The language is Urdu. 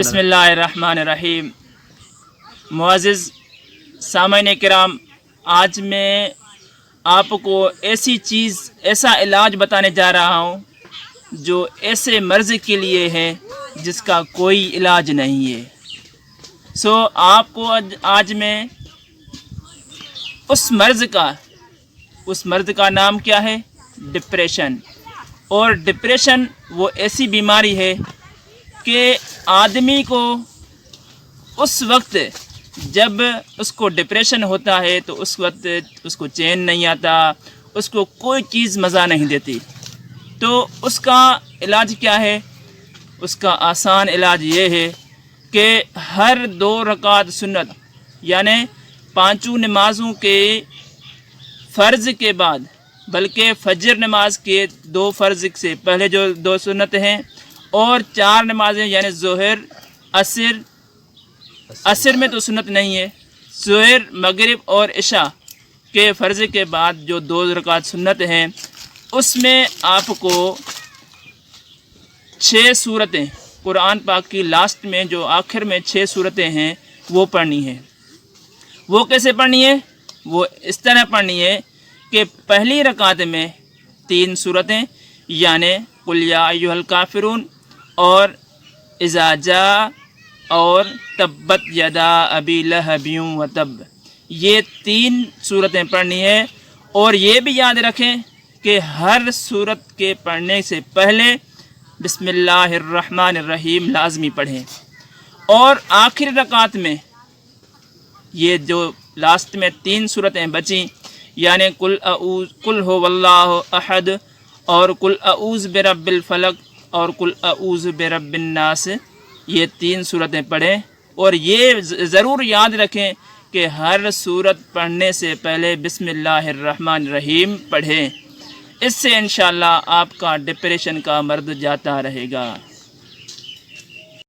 بسم اللہ الرحمن الرحیم۔ معزز سامعین کرام، آج میں آپ کو ایسا علاج بتانے جا رہا ہوں جو ایسے مرض کے لیے ہے جس کا کوئی علاج نہیں ہے۔ آپ کو آج میں اس مرض کا نام کیا ہے؟ ڈپریشن۔ اور ڈپریشن وہ ایسی بیماری ہے کہ آدمی کو اس وقت جب اس کو ڈپریشن ہوتا ہے تو اس وقت اس کو چین نہیں آتا، اس کو کوئی چیز مزہ نہیں دیتی۔ تو اس کا علاج کیا ہے؟ اس کا آسان علاج یہ ہے کہ ہر 2 رکعت سنت، یعنی 5 نمازوں کے فرض کے بعد، بلکہ فجر نماز کے 2 فرض سے پہلے جو 2 سنت ہیں، اور 4 نمازیں یعنی ظہر، عصر میں تو سنت نہیں ہے، ظہر، مغرب اور عشاء کے فرض کے بعد جو 2 رکعت سنت ہیں، اس میں آپ کو 6 سورتیں، قرآن پاک کی لاسٹ میں جو آخر میں 6 سورتیں ہیں وہ پڑھنی ہے۔ وہ کیسے پڑھنی ہے؟ وہ اس طرح پڑھنی ہے کہ پہلی رکعت میں 3 سورتیں، یعنی قل یا ایھا الکافرون اور اذا جاء اور تبت یدا ابی لہب وتب، یہ 3 سورتیں پڑھنی ہے۔ اور یہ بھی یاد رکھیں کہ ہر سورت کے پڑھنے سے پہلے بسم اللہ الرحمن الرحیم لازمی پڑھیں۔ اور آخری رکعت میں یہ جو لاسٹ میں 3 سورتیں بچیں، یعنی قل هو اللہ احد اور قل اعوذ برب الفلق اور قل اعوذ برب الناس، یہ 3 سورتیں پڑھیں۔ اور یہ ضرور یاد رکھیں کہ ہر سورت پڑھنے سے پہلے بسم اللہ الرحمن الرحیم پڑھیں۔ اس سے انشاءاللہ آپ کا ڈپریشن کا مرض جاتا رہے گا۔